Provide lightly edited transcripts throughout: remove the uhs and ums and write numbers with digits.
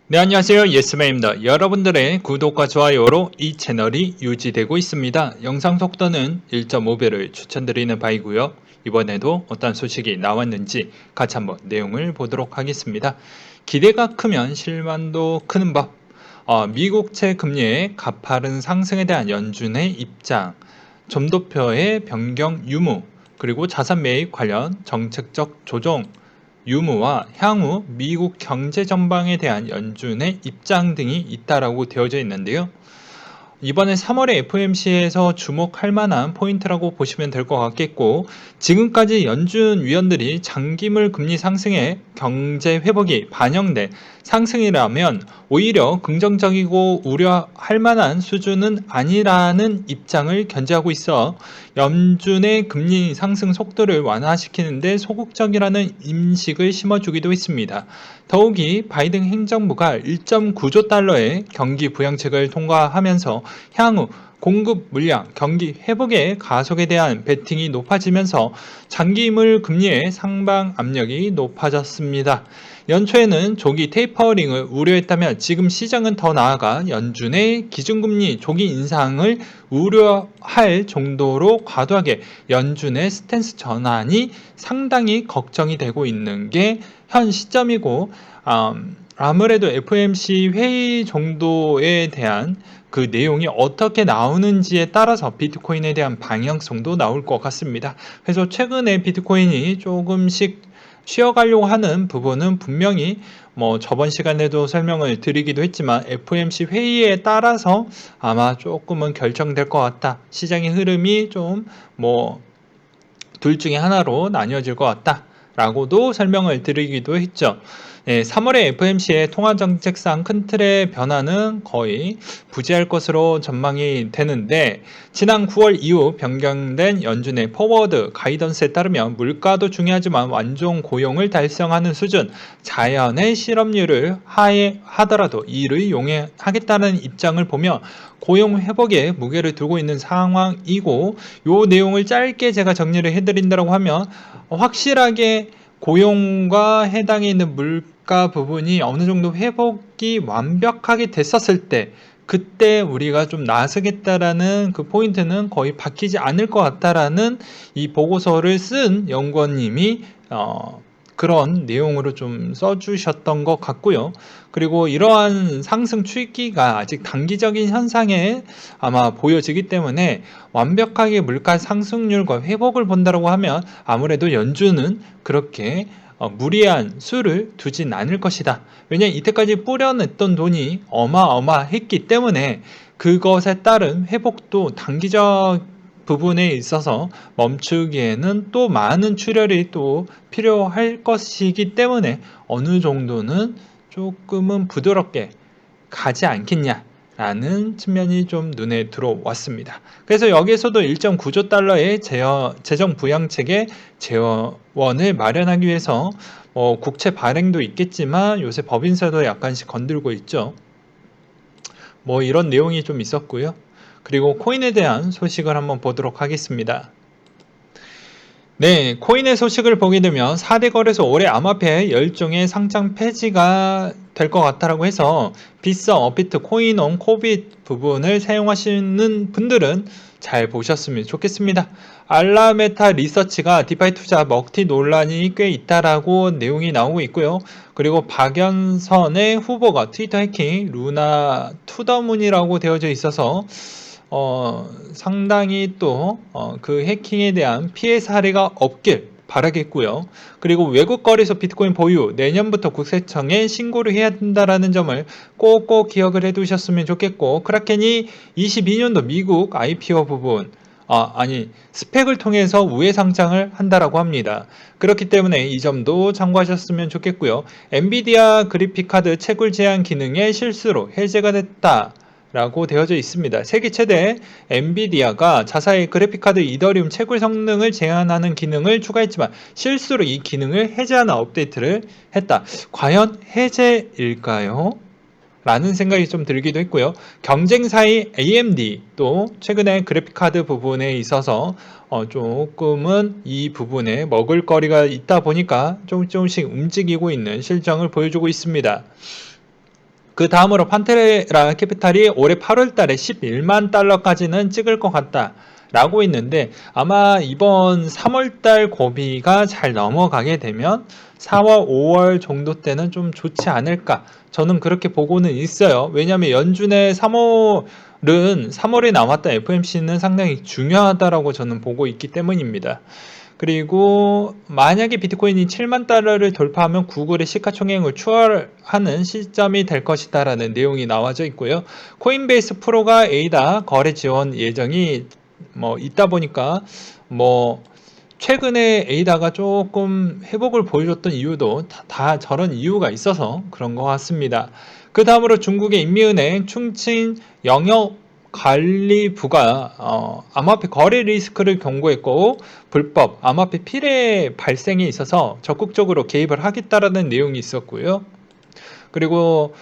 네, 안녕하세요. 예스맨입니다. 여러분들의 구독과 좋아요로 이 채널이 유지되고 있습니다. 영상 속도는 1.5배를 추천드리는 바이고요. 이번에도 어떤 소식이 나왔는지 같이 한번 내용을 보도록 하겠습니다. 기대가 크면 실망도 크는 법. 미국채 금리의 가파른 상승에 대한 연준의 입장, 점도표의 변경 유무, 그리고 자산 매입 관련 정책적 조정 유무와 향후 미국 경제 전방에 대한 연준의 입장 등이 있다라고 되어져 있는데요. 이번에 3월에 FOMC에서 주목할 만한 포인트라고 보시면 될 것 같겠고, 지금까지 연준 위원들이 장기물 금리 상승에 경제 회복이 반영된 상승이라면 오히려 긍정적이고 우려할 만한 수준은 아니라는 입장을 견지하고 있어 연준의 금리 상승 속도를 완화시키는데 소극적이라는 인식을 심어주기도 했습니다. 더욱이 바이든 행정부가 1.9조 달러의 경기 부양책을 통과하면서 향후 공급 물량, 경기 회복의 가속에 대한 베팅이 높아지면서 장기물 금리의 상방 압력이 높아졌습니다. 연초에는 조기 테이퍼링을 우려했다면 지금 시장은 더 나아가 연준의 기준금리 조기 인상을 우려할 정도로 과도하게 연준의 스탠스 전환이 상당히 걱정이 되고 있는 게 현 시점이고, 아무래도 FOMC 회의 정도에 대한 그 내용이 어떻게 나오는지에 따라서 비트코인에 대한 방향성도 나올 것 같습니다. 그래서 최근에 비트코인이 조금씩 쉬어가려고 하는 부분은 분명히 저번 시간에도 설명을 드리기도 했지만 FOMC 회의에 따라서 아마 조금은 결정될 것 같다. 시장의 흐름이 좀 둘 중에 하나로 나뉘어질 것 같다. 라고도 설명을 드리기도 했죠. 3월에 FOMC의 통화정책상 큰 틀의 변화는 거의 부재할 것으로 전망이 되는데, 지난 9월 이후 변경된 연준의 포워드 가이던스에 따르면 물가도 중요하지만 완전 고용을 달성하는 수준, 자연의 실업률을 하더라도 이를 용해하겠다는 입장을 보며 고용 회복에 무게를 두고 있는 상황이고, 이 내용을 짧게 제가 정리를 해드린다고 하면 확실하게 고용과 해당에 있는 물가 부분이 어느 정도 회복이 완벽하게 됐었을 때 그때 우리가 좀 나서겠다라는 그 포인트는 거의 바뀌지 않을 것 같다라는 이 보고서를 쓴 연구원님이 그런 내용으로 좀 써주셨던 것 같고요. 그리고 이러한 상승 추이기가 아직 단기적인 현상에 아마 보여지기 때문에 완벽하게 물가 상승률과 회복을 본다고 하면 아무래도 연준은 그렇게 무리한 수를 두진 않을 것이다. 왜냐하면 이때까지 뿌려냈던 돈이 어마어마했기 때문에 그것에 따른 회복도 단기적 부분에 있어서 멈추기에는 또 많은 출혈이 또 필요할 것이기 때문에 어느 정도는 조금은 부드럽게 가지 않겠냐 라는 측면이 좀 눈에 들어왔습니다. 그래서 여기에서도 1.9조 달러의 재정 부양책의 재원을 마련하기 위해서 국채 발행도 있겠지만 요새 법인세도 약간씩 건들고 있죠. 이런 내용이 좀 있었고요. 그리고 코인에 대한 소식을 한번 보도록 하겠습니다. 네, 코인의 소식을 보게 되면 4대 거래소 올해 암호화폐 10종의 상장 폐지가 될 것 같다라고 해서 빗썸, 업비트, 코인온, 코빗 부분을 사용하시는 분들은 잘 보셨으면 좋겠습니다. 알라메타 리서치가 디파이 투자 먹튀 논란이 꽤 있다라고 내용이 나오고 있고요. 그리고 박연선의 후보가 트위터 해킹 루나 투더문이라고 되어져 있어서 상당히 또 그 해킹에 대한 피해 사례가 없길 바라겠고요. 그리고 외국 거래소 비트코인 보유 내년부터 국세청에 신고를 해야 된다라는 점을 꼭꼭 기억을 해두셨으면 좋겠고, 크라켄이 22년도 미국 IPO 부분 스펙을 통해서 우회 상장을 한다라고 합니다. 그렇기 때문에 이 점도 참고하셨으면 좋겠고요. 엔비디아 그래픽카드 채굴 제한 기능의 실수로 해제가 됐다 라고 되어져 있습니다. 세계 최대 엔비디아가 자사의 그래픽카드 이더리움 채굴 성능을 제한하는 기능을 추가했지만 실수로 이 기능을 해제하는 업데이트를 했다. 과연 해제일까요? 라는 생각이 좀 들기도 했고요. 경쟁사의 AMD도 최근에 그래픽카드 부분에 있어서 조금은 이 부분에 먹을거리가 있다 보니까 조금씩 움직이고 있는 실정을 보여주고 있습니다. 그 다음으로 판테라 캐피탈이 올해 8월 달에 11만 달러까지는 찍을 것 같다 라고 있는데, 아마 이번 3월 달 고비가 잘 넘어가게 되면 4월, 5월 정도 때는 좀 좋지 않을까, 저는 그렇게 보고는 있어요. 왜냐하면 연준의 3월에 나왔던 FOMC는 상당히 중요하다라고 저는 보고 있기 때문입니다. 그리고 만약에 비트코인이 7만 달러를 돌파하면 구글의 시가총액을 추월하는 시점이 될 것이다 라는 내용이 나와져 있고요. 코인베이스 프로가 에이다 거래 지원 예정이 있다 보니까 최근에 에이다가 조금 회복을 보여줬던 이유도 다 저런 이유가 있어서 그런 것 같습니다. 그 다음으로 중국의 인민은행 충칭 영역관리부가 암호화폐 거래 리스크를 경고했고, 불법 암호화폐 피해 발생에 있어서 적극적으로 개입을 하겠다라는 내용이 있었고요. 그리고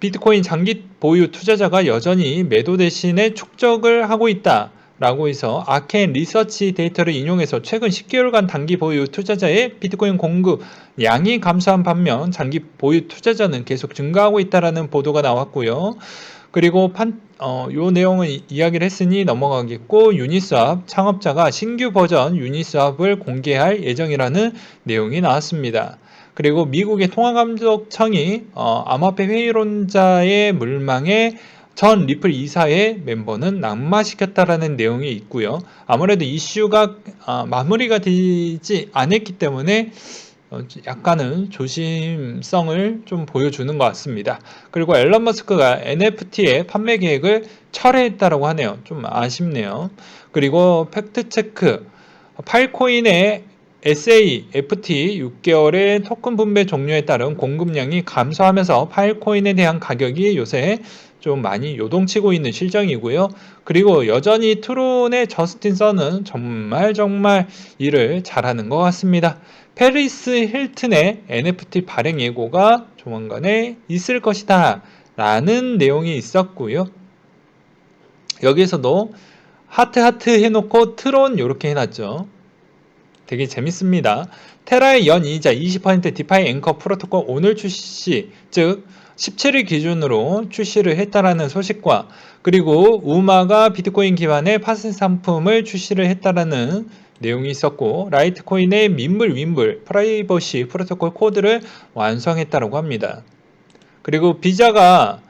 비트코인 장기 보유 투자자가 여전히 매도 대신에 축적을 하고 있다 라고 해서 아켄 리서치 데이터를 인용해서 최근 10개월간 단기 보유 투자자의 비트코인 공급 양이 감소한 반면 장기 보유 투자자는 계속 증가하고 있다라는 보도가 나왔고요. 그리고 요 내용은 이야기를 했으니 넘어가겠고, 유니스왑 창업자가 신규 버전 유니스왑을 공개할 예정이라는 내용이 나왔습니다. 그리고 미국의 통화감독청이 암호화폐 회의론자의 물망에 전 리플 이사의 멤버는 낙마시켰다라는 내용이 있고요. 아무래도 이슈가 마무리가 되지 않았기 때문에 약간은 조심성을 좀 보여주는 것 같습니다. 그리고 앨런 머스크가 NFT의 판매 계획을 철회했다라고 하네요. 좀 아쉽네요. 그리고 팩트체크, 파일코인의 SAFT 6개월의 토큰 분배 종료에 따른 공급량이 감소하면서 파일코인에 대한 가격이 요새 좀 많이 요동치고 있는 실정이고요. 그리고 여전히 트론의 저스틴 선은 정말 일을 잘하는 것 같습니다. 페리스 힐튼의 NFT 발행 예고가 조만간에 있을 것이다 라는 내용이 있었고요. 여기에서도 하트 해놓고 트론 이렇게 해놨죠. 되게 재밌습니다. 테라의 연이자 20% 디파이 앵커 프로토콜 오늘 출시, 즉 17일 기준으로 출시를 했다라는 소식과, 그리고 우마가 비트코인 기반의 파생 상품을 출시를 했다라는 내용이 있었고, 라이트코인의 민물 프라이버시 프로토콜 코드를 완성했다라고 합니다. 그리고 비자가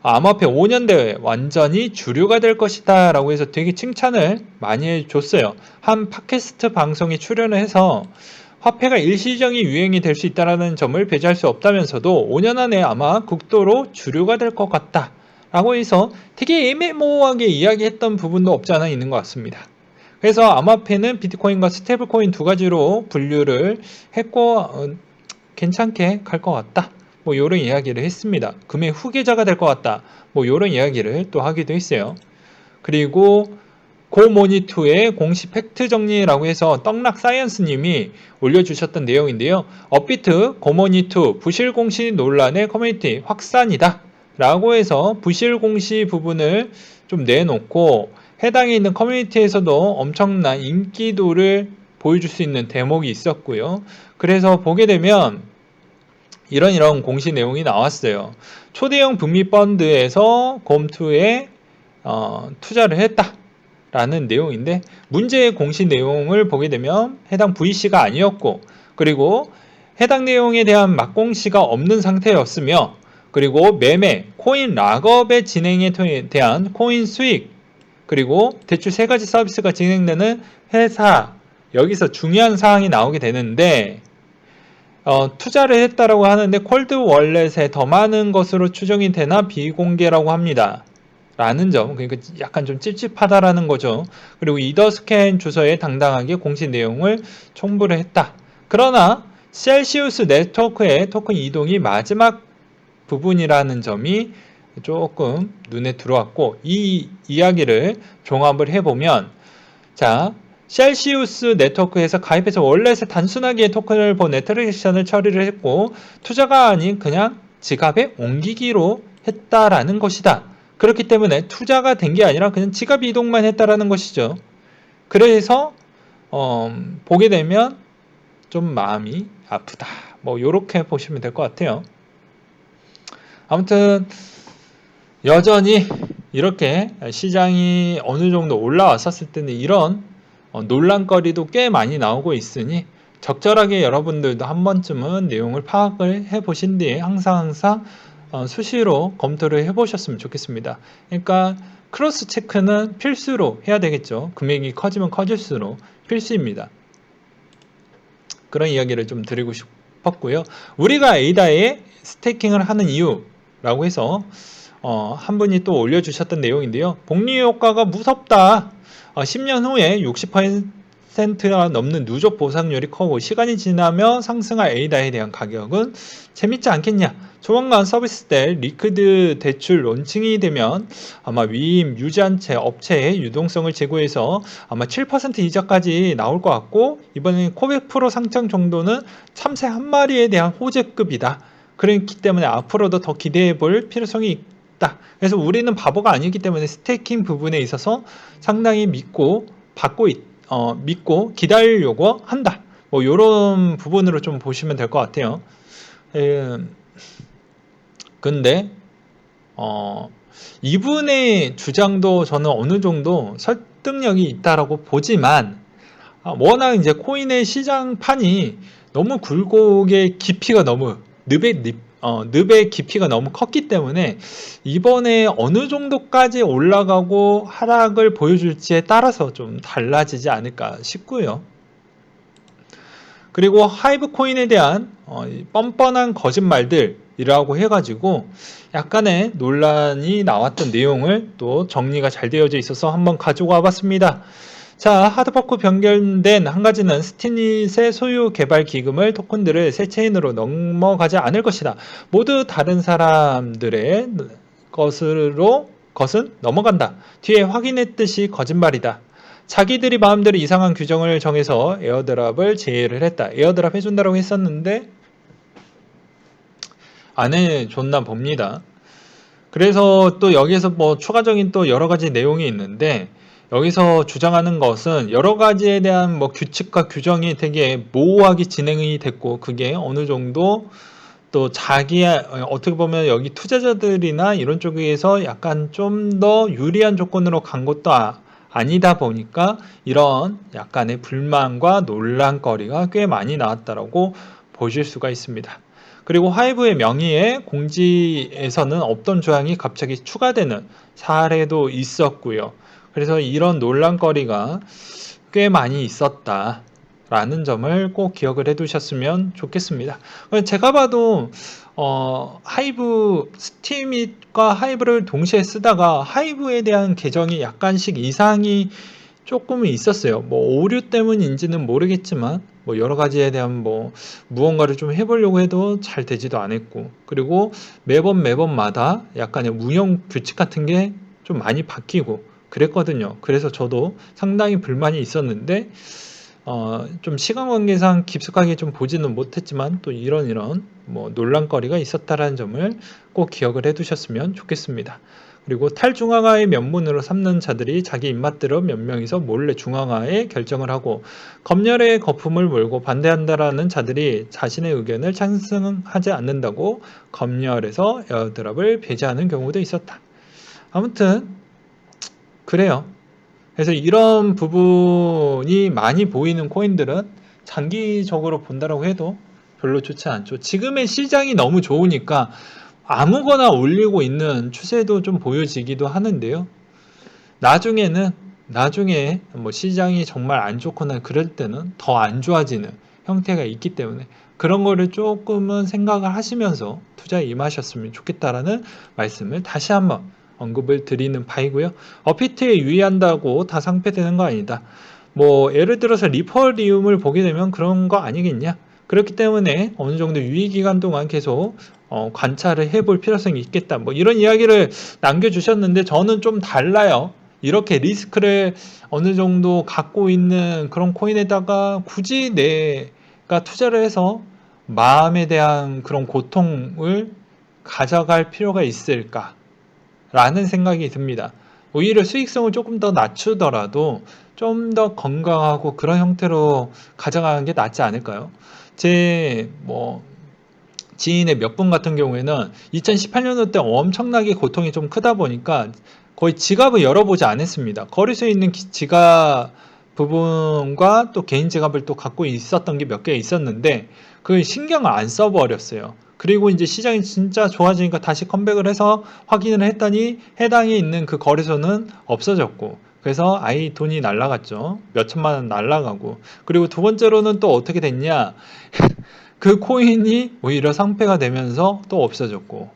암호화폐 5년 대회 완전히 주류가 될 것이다 라고 해서 되게 칭찬을 많이 해줬어요. 한 팟캐스트 방송에 출연을 해서 화폐가 일시적인 유행이 될 수 있다는 점을 배제할 수 없다면서도 5년 안에 아마 극도로 주류가 될 것 같다 라고 해서 되게 애매모호하게 이야기했던 부분도 없지 않아 있는 것 같습니다. 그래서 암호화폐는 비트코인과 스테이블코인 두 가지로 분류를 했고 괜찮게 갈 것 같다, 이런 이야기를 했습니다. 금의 후계자가 될 것 같다, 이런 이야기를 또 하기도 했어요. 그리고 고모니2의 공식 팩트 정리라고 해서 떡락 사이언스님이 올려주셨던 내용인데요. 업비트 고모니2 부실 공시 논란의 커뮤니티 확산이다 라고 해서 부실 공시 부분을 좀 내놓고, 해당에 있는 커뮤니티에서도 엄청난 인기도를 보여줄 수 있는 대목이 있었고요. 그래서 보게 되면 이런 공시 내용이 나왔어요. 초대형 북미 펀드에서 곰2에 투자를 했다 라는 내용인데, 문제의 공시 내용을 보게 되면 해당 VC가 아니었고, 그리고 해당 내용에 대한 맞공시가 없는 상태였으며, 그리고 매매, 코인 락업의 진행에 대한 코인 수익, 그리고 대출 3가지 서비스가 진행되는 회사, 여기서 중요한 사항이 나오게 되는데, 투자를 했다라고 하는데 콜드 월렛에 더 많은 것으로 추정이 되나 비공개라고 합니다 라는 점, 그러니까 약간 좀 찝찝하다라는 거죠. 그리고 이더스캔 주소에 당당하게 공시 내용을 첨부를 했다. 그러나 셀시우스 네트워크의 토큰 이동이 마지막 부분이라는 점이 조금 눈에 들어왔고, 이 이야기를 종합을 해보면, 자, 셀시우스 네트워크에서 가입해서 월렛에 단순하게 토큰을 보내 트랜잭션을 처리를 했고, 투자가 아닌 그냥 지갑에 옮기기로 했다라는 것이다. 그렇기 때문에 투자가 된 게 아니라 그냥 지갑 이동만 했다라는 것이죠. 그래서 보게 되면 좀 마음이 아프다, 요렇게 보시면 될 것 같아요. 아무튼 여전히 이렇게 시장이 어느 정도 올라왔었을 때는 이런 논란거리도 꽤 많이 나오고 있으니 적절하게 여러분들도 한 번쯤은 내용을 파악을 해 보신 뒤에 항상 수시로 검토를 해 보셨으면 좋겠습니다. 그러니까 크로스 체크는 필수로 해야 되겠죠. 금액이 커지면 커질수록 필수입니다. 그런 이야기를 좀 드리고 싶었고요. 우리가 에이다에 스테이킹을 하는 이유라고 해서 한 분이 또 올려주셨던 내용인데요. 복리효과가 무섭다. 10년 후에 60%가 넘는 누적 보상률이 커고 시간이 지나며 상승할 에이다에 대한 가격은 재밌지 않겠냐. 조만간 서비스 때 리퀴드 대출 론칭이 되면 아마 위임 유지한 채 업체의 유동성을 제고해서 아마 7% 이자까지 나올 것 같고 이번에 코백 프로 상장 정도는 참새 한 마리에 대한 호재급이다. 그렇기 때문에 앞으로도 더 기대해 볼 필요성이 있다. 그래서 우리는 바보가 아니기 때문에 스테이킹 부분에 있어서 상당히 믿고 믿고 기다리려고 한다. 뭐 이런 부분으로 좀 보시면 될 것 같아요. 근데 이분의 주장도 저는 어느 정도 설득력이 있다라고 보지만 워낙 이제 코인의 시장판이 너무 굴곡의 깊이가 너무 늪의 깊이가 너무 컸기 때문에 이번에 어느 정도까지 올라가고 하락을 보여줄지에 따라서 좀 달라지지 않을까 싶고요. 그리고 하이브 코인에 대한 뻔뻔한 거짓말들이라고 해가지고 약간의 논란이 나왔던 내용을 또 정리가 잘 되어져 있어서 한번 가지고 와봤습니다. 자, 하드포크 변경된 한 가지는 스티닛의 소유 개발 기금을 토큰들을 새 체인으로 넘어가지 않을 것이다. 모두 다른 사람들의 것은 넘어간다. 뒤에 확인했듯이 거짓말이다. 자기들이 마음대로 이상한 규정을 정해서 에어드랍을 제의를 했다. 에어드랍 해준다고 했었는데 안 해줬나 봅니다. 그래서 또 여기에서 뭐 추가적인 또 여러 가지 내용이 있는데 여기서 주장하는 것은 여러 가지에 대한 뭐 규칙과 규정이 되게 모호하게 진행이 됐고 그게 어느 정도 또 어떻게 보면 여기 투자자들이나 이런 쪽에서 약간 좀 더 유리한 조건으로 간 것도 아니다 보니까 이런 약간의 불만과 논란거리가 꽤 많이 나왔다라고 보실 수가 있습니다. 그리고 하이브의 명의에 공지에서는 없던 조항이 갑자기 추가되는 사례도 있었고요. 그래서 이런 논란거리가 꽤 많이 있었다라는 점을 꼭 기억을 해 두셨으면 좋겠습니다. 제가 봐도 하이브 스팀과 하이브를 동시에 쓰다가 하이브에 대한 계정이 약간씩 이상이 조금은 있었어요. 뭐 오류 때문인지는 모르겠지만 뭐 여러 가지에 대한 뭐 무언가를 좀 해보려고 해도 잘 되지도 않았고 그리고 매번마다 약간의 운영 규칙 같은 게 좀 많이 바뀌고 그랬거든요. 그래서 저도 상당히 불만이 있었는데 좀 시간 관계상 깊숙하게 좀 보지는 못했지만 또 이런 뭐 논란거리가 있었다라는 점을 꼭 기억을 해 두셨으면 좋겠습니다. 그리고 탈중앙화의 면문으로 삼는 자들이 자기 입맛대로 몇 명이서 몰래 중앙화에 결정을 하고 검열의 거품을 몰고 반대한다라는 자들이 자신의 의견을 찬성하지 않는다고 검열에서 에어드랍을 배제하는 경우도 있었다. 아무튼 그래요. 그래서 이런 부분이 많이 보이는 코인들은 장기적으로 본다라고 해도 별로 좋지 않죠. 지금의 시장이 너무 좋으니까 아무거나 올리고 있는 추세도 좀 보여지기도 하는데요. 나중에 뭐 시장이 정말 안 좋거나 그럴 때는 더 안 좋아지는 형태가 있기 때문에 그런 거를 조금은 생각을 하시면서 투자에 임하셨으면 좋겠다라는 말씀을 다시 한번 언급을 드리는 바이고요. 어피트에 유의한다고 다 상폐되는 거 아니다. 뭐 예를 들어서 리퍼리움을 보게 되면 그런 거 아니겠냐? 그렇기 때문에 어느 정도 유의 기간 동안 계속 관찰을 해볼 필요성이 있겠다. 뭐 이런 이야기를 남겨주셨는데 저는 좀 달라요. 이렇게 리스크를 어느 정도 갖고 있는 그런 코인에다가 굳이 내가 투자를 해서 마음에 대한 그런 고통을 가져갈 필요가 있을까? 라는 생각이 듭니다. 오히려 수익성을 조금 더 낮추더라도 좀 더 건강하고 그런 형태로 가져가는 게 낫지 않을까요? 제 지인의 몇 분 같은 경우에는 2018년도 때 엄청나게 고통이 좀 크다 보니까 거의 지갑을 열어보지 않았습니다. 거리소에 있는 지갑 부분과 또 개인 지갑을 또 갖고 있었던 게 몇 개 있었는데 그 신경을 안 써버렸어요. 그리고 이제 시장이 진짜 좋아지니까 다시 컴백을 해서 확인을 했더니 해당에 있는 그 거래소는 없어졌고, 그래서 아예 돈이 날라갔죠. 몇 천만 원 날라가고. 그리고 두 번째로는 또 어떻게 됐냐, 그 코인이 오히려 상폐가 되면서 또 없어졌고.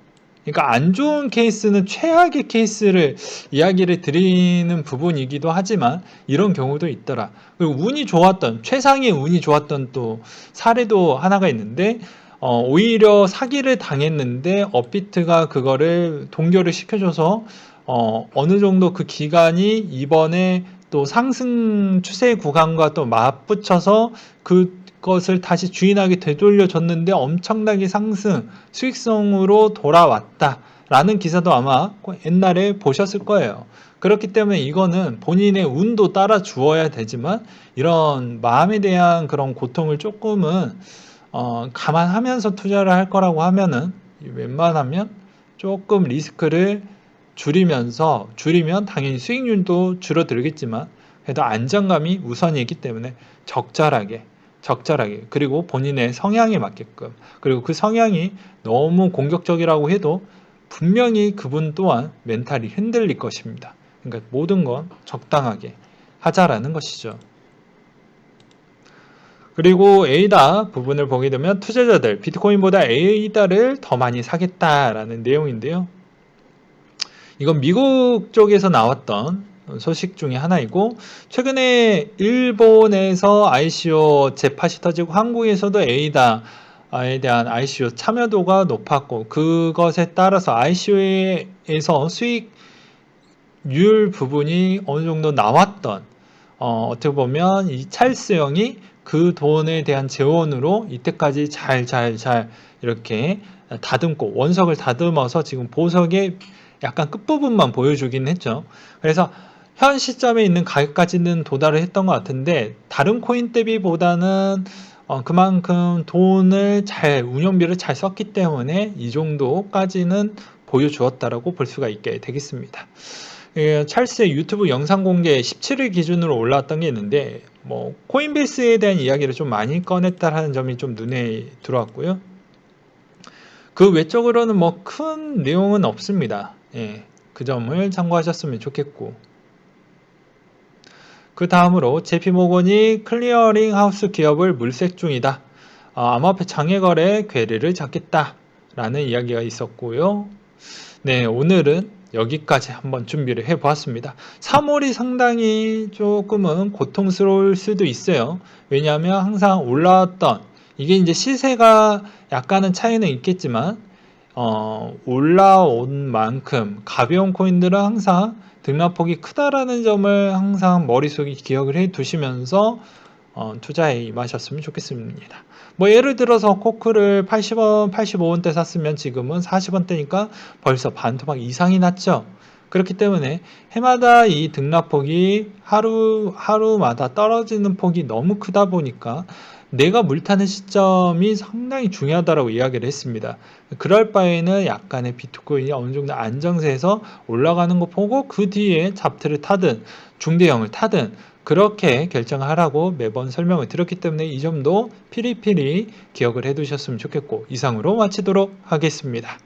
그러니까 안 좋은 케이스는 최악의 케이스를 이야기를 드리는 부분이기도 하지만 이런 경우도 있더라. 그리고 운이 좋았던, 최상의 운이 좋았던 또 사례도 하나가 있는데, 오히려 사기를 당했는데 업비트가 그거를 동결을 시켜줘서 어느 정도 그 기간이 이번에 또 상승 추세 구간과 또 맞붙여서 그것을 다시 주인에게 되돌려줬는데 엄청나게 상승 수익성으로 돌아왔다 라는 기사도 아마 옛날에 보셨을 거예요. 그렇기 때문에 이거는 본인의 운도 따라 주어야 되지만 이런 마음에 대한 그런 고통을 조금은 감안하면서 투자를 할 거라고 하면은 웬만하면 조금 리스크를 줄이면 당연히 수익률도 줄어들겠지만 그래도 안정감이 우선이기 때문에 적절하게 그리고 본인의 성향에 맞게끔, 그리고 그 성향이 너무 공격적이라고 해도 분명히 그분 또한 멘탈이 흔들릴 것입니다. 그러니까 모든 건 적당하게 하자라는 것이죠. 그리고 에이다 부분을 보게 되면 투자자들 비트코인보다 에이다를 더 많이 사겠다라는 내용인데요. 이건 미국 쪽에서 나왔던 소식 중에 하나이고, 최근에 일본에서 ICO 재팟이 터지고 한국에서도 에이다에 대한 ICO 참여도가 높았고, 그것에 따라서 ICO에서 수익률 부분이 어느 정도 나왔던, 어떻게 보면 이 찰스 형이 그 돈에 대한 재원으로 이때까지 잘 이렇게 다듬고 원석을 다듬어서 지금 보석의 약간 끝부분만 보여주긴 했죠. 그래서 현 시점에 있는 가격까지는 도달을 했던 것 같은데 다른 코인 대비보다는 그만큼 돈을 운영비를 잘 썼기 때문에 이 정도까지는 보여주었다라고 볼 수가 있게 되겠습니다. 찰스의 유튜브 영상 공개 17일 기준으로 올라왔던 게 있는데 코인베이스에 대한 이야기를 좀 많이 꺼냈다라는 점이 좀 눈에 들어왔고요. 그 외적으로는 큰 내용은 없습니다. 그 점을 참고하셨으면 좋겠고, 그 다음으로 JP모건이 클리어링 하우스 기업을 물색 중이다. 암호화폐 장외거래 괴리를 잡겠다 라는 이야기가 있었고요. 네, 오늘은 여기까지 한번 준비를 해 보았습니다. 3월이 상당히 조금은 고통스러울 수도 있어요. 왜냐하면 항상 올라왔던, 이게 이제 시세가 약간은 차이는 있겠지만 올라온 만큼 가벼운 코인들은 항상 등락폭이 크다라는 점을 항상 머릿속에 기억을 해 두시면서 투자에 임하셨으면 좋겠습니다. 예를 들어서 코크를 80원, 85원대 샀으면 지금은 40원대니까 벌써 반 토막 이상이 났죠. 그렇기 때문에 해마다 이 등락폭이 하루마다 떨어지는 폭이 너무 크다 보니까 내가 물타는 시점이 상당히 중요하다고 이야기를 했습니다. 그럴 바에는 약간의 비트코인이 어느 정도 안정세에서 올라가는 거 보고 그 뒤에 잡트를 타든 중대형을 타든 그렇게 결정하라고 매번 설명을 드렸기 때문에 이 점도 피리피리 기억을 해 두셨으면 좋겠고, 이상으로 마치도록 하겠습니다.